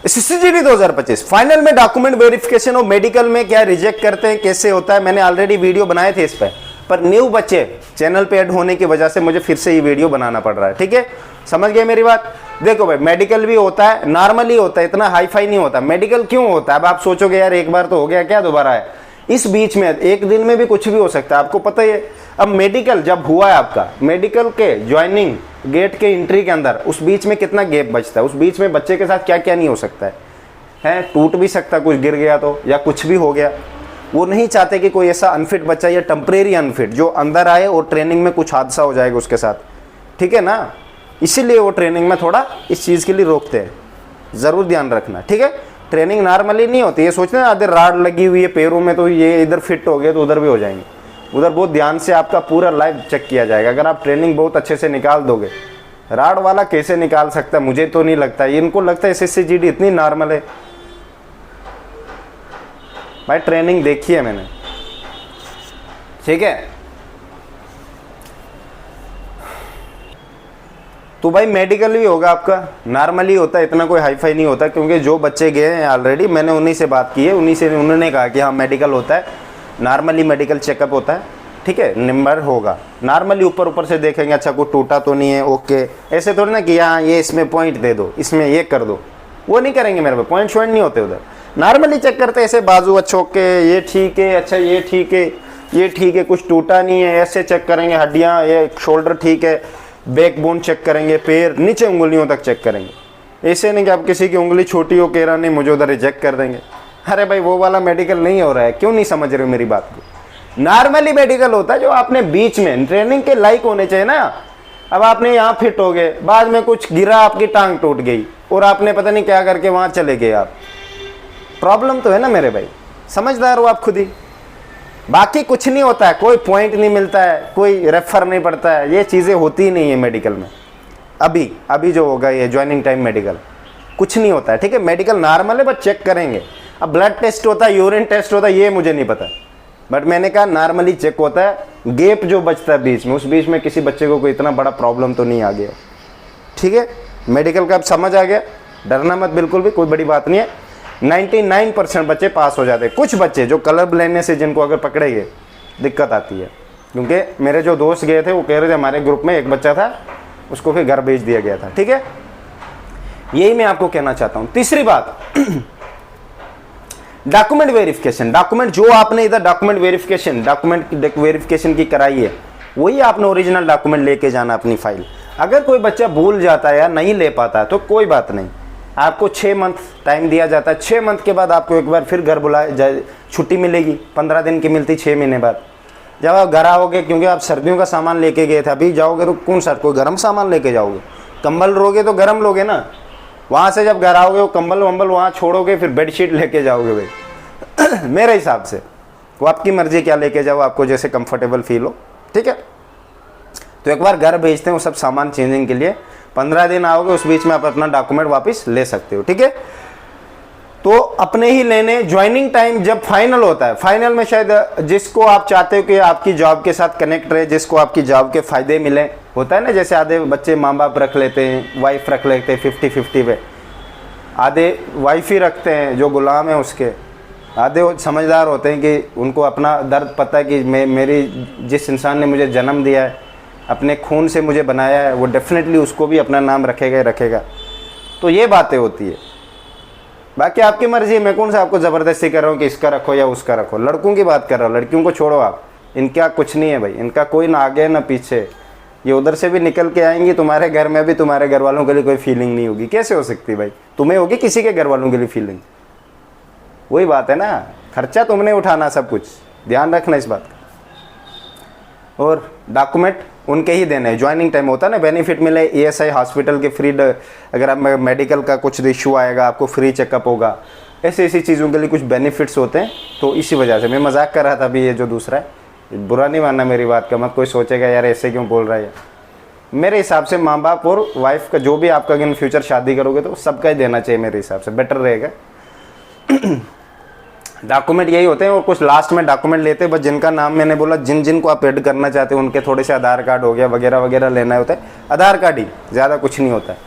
SSCGD 2025 final में document verification और medical में क्या रिजेक्ट करते हैं, कैसे होता है, मैंने ऑलरेडी वीडियो बनाए थे इस पर न्यू बच्चे चैनल पे ऐड होने की वजह से मुझे फिर से ये वीडियो बनाना पड़ रहा है। ठीक है, समझ गए मेरी बात। देखो भाई, मेडिकल भी होता है, नॉर्मली होता है, इतना हाई फाई नहीं होता। मेडिकल क्यों होता है? अब आप सोचोगे यार एक बार तो हो गया, क्या दोबारा है? इस बीच में एक दिन में भी कुछ भी हो सकता है, आपको पता ही है। अब मेडिकल जब हुआ है आपका, मेडिकल के ज्वाइनिंग गेट के एंट्री के अंदर, उस बीच में कितना गैप बचता है, उस बीच में बच्चे के साथ क्या क्या नहीं हो सकता है, टूट भी सकता है, कुछ गिर गया तो, या कुछ भी हो गया। वो नहीं चाहते कि कोई ऐसा अनफिट बच्चा या टेम्परेरी अनफिट जो अंदर आए और ट्रेनिंग में कुछ हादसा हो जाएगा उसके साथ। ठीक है ना, इसीलिए वो ट्रेनिंग में थोड़ा इस चीज़ के लिए रोकते हैं, ज़रूर ध्यान रखना। ठीक है, ट्रेनिंग नॉर्मली नहीं होती, ये सोचते हैं आधे राड लगी हुई है पैरों में तो ये इधर फिट हो गए तो उधर भी हो जाएंगे। उधर बहुत ध्यान से आपका पूरा लाइफ चेक किया जाएगा। अगर आप ट्रेनिंग बहुत अच्छे से निकाल दोगे, राड वाला कैसे निकाल सकता है? मुझे तो नहीं लगता। इनको लगता है SSCGD इतनी नॉर्मल है। भाई ट्रेनिंग देखी है मैंने। ठीक है, तो भाई मेडिकल भी होगा आपका, नॉर्मली होता है, इतना कोई हाई फाई नहीं होता। क्योंकि जो बच्चे गए हैं ऑलरेडी, मैंने उन्हीं से बात की है, उन्होंने कहा कि हाँ मेडिकल होता है, नॉर्मली मेडिकल चेकअप होता है। ठीक है, नंबर होगा नॉर्मली, ऊपर से देखेंगे अच्छा कोई टूटा तो नहीं है, ओके। ऐसे थोड़ी ना कि हाँ ये इसमें पॉइंट दे दो, इसमें ये कर दो, वो नहीं करेंगे मेरे पे, पॉइंट शॉइंट नहीं होते उधर। नॉर्मली चेक करते हैं ऐसे, बाजू अच्छा ओके, ये ठीक है, अच्छा ये ठीक है, ये ठीक है, कुछ टूटा नहीं है, ऐसे चेक करेंगे। हड्डियाँ, ये शोल्डर ठीक है, बैकबोन चेक करेंगे, पैर नीचे उंगलियों तक चेक करेंगे। ऐसे नहीं कि आप किसी की उंगली छोटी हो कह रहा नहीं मुझे उधर रिजेक्ट कर देंगे। अरे भाई वो वाला मेडिकल नहीं हो रहा है, क्यों नहीं समझ रहे हो मेरी बात को? नॉर्मली मेडिकल होता है जो आपने बीच में ट्रेनिंग के लायक होने चाहिए ना। अब आपने यहाँ फिट हो गए, बाद में कुछ गिरा, आपकी टांग टूट गई और आपने पता नहीं क्या करके वहाँ चले गए आप। प्रॉब्लम तो है ना मेरे भाई, समझदार हो आप खुद ही। बाकी कुछ नहीं होता है, कोई पॉइंट नहीं मिलता है, कोई रेफर नहीं पड़ता है, ये चीज़ें होती ही नहीं है मेडिकल में। अभी जो होगा ये ज्वाइनिंग टाइम मेडिकल कुछ नहीं होता है। ठीक है, मेडिकल नॉर्मल है, बस चेक करेंगे। अब ब्लड टेस्ट होता है, यूरिन टेस्ट होता है, ये मुझे नहीं पता, बट मैंने कहा नॉर्मली चेक होता है। गैप जो बचता है बीच में, उस बीच में किसी बच्चे को कोई इतना बड़ा प्रॉब्लम तो नहीं आ गया। ठीक है, मेडिकल का अब समझ आ गया, डरना मत बिल्कुल भी, कोई बड़ी बात नहीं है। 99% बच्चे पास हो जाते हैं। कुछ बच्चे जो कलर ब्लाइंडनेस से जिनको अगर पकड़ेंगे दिक्कत आती है, क्योंकि मेरे जो दोस्त गए थे वो कह रहे थे हमारे ग्रुप में एक बच्चा था, उसको फिर घर भेज दिया गया था। ठीक है, यही मैं आपको कहना चाहता हूँ। तीसरी बात, डॉक्यूमेंट वेरिफिकेशन। डॉक्यूमेंट जो आपने इधर डॉक्यूमेंट वेरिफिकेशन की कराई है, वही आपने ओरिजिनल डॉक्यूमेंट लेके जाना अपनी फाइल। अगर कोई बच्चा भूल जाता है या नहीं ले पाता है तो कोई बात नहीं, आपको 6 मंथ टाइम दिया जाता है। 6 मंथ के बाद आपको एक बार फिर घर बुलाए, छुट्टी मिलेगी, 15 दिन की मिलती 6 महीने बाद। जब आप घर आओगे, क्योंकि आप सर्दियों का सामान लेके गए थे, अभी जाओगे तो कौन सा कोई गर्म सामान लेके जाओगे? कंबल लोगे तो गर्म लोगे ना। वहाँ से जब घर आओगे वो कंबल वंबल वहाँ छोड़ोगे, फिर बेडशीट लेके जाओगे भाई। मेरे हिसाब से वो आपकी मर्जी, क्या लेके जाओ, आपको जैसे कंफर्टेबल फील हो। ठीक है, तो एक बार घर भेजते हैं वो सब सामान चेंजिंग के लिए। 15 दिन आओगे, उस बीच में आप अपना डॉक्यूमेंट वापस ले सकते हो। ठीक है, तो अपने ही लेने। ज्वाइनिंग टाइम जब फाइनल होता है, फाइनल में शायद जिसको आप चाहते हो कि आपकी जॉब के साथ कनेक्ट रहे, जिसको आपकी जॉब के फायदे मिले, होता है ना। जैसे आधे बच्चे माँ बाप रख लेते हैं, वाइफ रख लेते हैं 50-50 पे, आधे वाइफ ही रखते हैं जो गुलाम है उसके, आधे वो समझदार होते हैं कि उनको अपना दर्द पता है कि मेरी जिस इंसान ने मुझे जन्म दिया है, अपने खून से मुझे बनाया है, वो डेफिनेटली उसको भी अपना नाम रखेगा ही रखेगा। तो ये बातें होती है। बाकी आपकी मर्जी है, मैं कौन सा आपको ज़बरदस्ती कर रहा हूँ कि इसका रखो या उसका रखो। लड़कों की बात कर रहा हूँ, लड़कियों को छोड़ो आप। इनका कुछ नहीं है भाई, इनका कोई ना आगे ना पीछे। ये उधर से भी निकल के आएंगी, तुम्हारे घर में भी तुम्हारे घर वालों के लिए कोई फीलिंग नहीं होगी। कैसे हो सकती भाई? तुम्हें होगी, किसी के घर वालों के लिए फीलिंग। वही बात है ना, खर्चा तुमने उठाना सब कुछ, ध्यान रखना इस बात का। और डॉक्यूमेंट उनके ही देने हैं। ज्वाइनिंग टाइम होता है ना, बेनिफिट मिले, ESI हॉस्पिटल के फ्री, अगर आप मेडिकल का कुछ इशू आएगा आपको फ्री चेकअप होगा, ऐसी चीज़ों के लिए कुछ बेनिफिट्स होते हैं। तो इसी वजह से मैं मजाक कर रहा था अभी। ये जो दूसरा है, बुरा नहीं मानना मेरी बात का, मत कोई सोचेगा यार ऐसे क्यों बोल रहा है। मेरे हिसाब से माँ बाप और वाइफ का जो भी आपका इन फ्यूचर शादी करोगे तो सबका ही देना चाहिए, मेरे हिसाब से बेटर रहेगा। डॉक्यूमेंट यही होते हैं। और कुछ लास्ट में डॉक्यूमेंट लेते हैं, बस जिनका नाम मैंने बोला, जिनको आप ऐड करना चाहते हो उनके थोड़े से आधार कार्ड हो गया वगैरह वगैरह लेना होता है। आधार कार्ड ही, ज़्यादा कुछ नहीं होता है।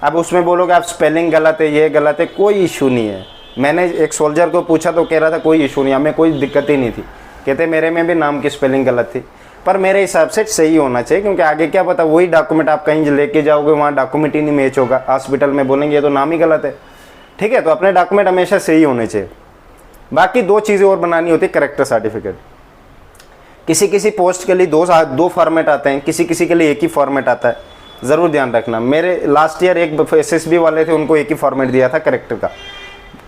अब उसमें बोलोगे आप स्पेलिंग गलत है, ये गलत है, कोई इशू नहीं है। मैंने एक सोल्जर को पूछा तो कह रहा था कोई इशू नहीं, हमें कोई दिक्कत ही नहीं थी। कहते मेरे में भी नाम की स्पेलिंग गलत थी, पर मेरे हिसाब से सही होना चाहिए, क्योंकि आगे क्या पता वही डॉक्यूमेंट आप कहीं लेके जाओगे, वहाँ डॉक्यूमेंट ही नहीं मैच होगा, हॉस्पिटल में बोलेंगे ये तो नाम ही गलत है। ठीक है, तो अपने डॉक्यूमेंट हमेशा सही होने चाहिए। बाकी 2 चीज़ें और बनानी होती है, कैरेक्टर सर्टिफिकेट। किसी किसी पोस्ट के लिए दो फॉर्मेट आते हैं, किसी किसी के लिए एक ही फॉर्मेट आता है, ज़रूर ध्यान रखना। मेरे लास्ट ईयर एक SSB वाले थे, उनको एक ही फॉर्मेट दिया था कैरेक्टर का।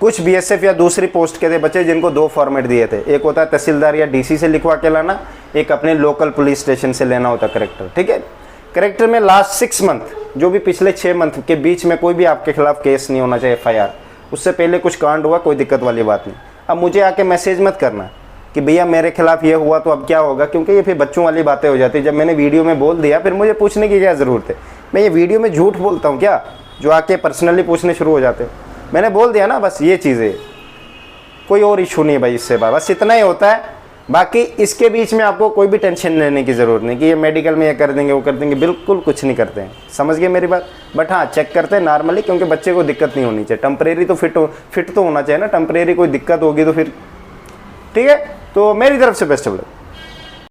कुछ BSF या दूसरी पोस्ट के थे बच्चे जिनको 2 फॉर्मेट दिए थे, एक होता है तहसीलदार या DC से लिखवा के लाना, एक अपने लोकल पुलिस स्टेशन से लेना होता कैरेक्टर। ठीक है, कैरेक्टर में लास्ट 6 मंथ, जो भी पिछले 6 मंथ के बीच में कोई भी आपके खिलाफ केस नहीं होना चाहिए, FIR। उससे पहले कुछ कांड हुआ, कोई दिक्कत वाली बात नहीं। अब मुझे आके मैसेज मत करना कि भैया मेरे खिलाफ ये हुआ तो अब क्या होगा, क्योंकि ये फिर बच्चों वाली बातें हो जाती है। जब मैंने वीडियो में बोल दिया फिर मुझे पूछने की क्या ज़रूरत है? मैं ये वीडियो में झूठ बोलता हूँ क्या, जो आके पर्सनली पूछने शुरू हो जाते हो? मैंने बोल दिया ना, बस ये चीज़ें, कोई और इशू नहीं भाई इससे, बस इतना ही होता है। बाकी इसके बीच में आपको कोई भी टेंशन लेने की ज़रूरत नहीं कि ये मेडिकल में ये कर देंगे वो कर देंगे, बिल्कुल कुछ नहीं करते हैं। समझ गए मेरी बात? बट हाँ, चेक करते हैं नॉर्मली, क्योंकि बच्चे को दिक्कत नहीं होनी चाहिए। टेम्परेरी तो फिट तो होना चाहिए ना, टेम्परेरी कोई दिक्कत होगी तो फिर ठीक है। तो मेरी तरफ से बेस्ट ऑफ लक।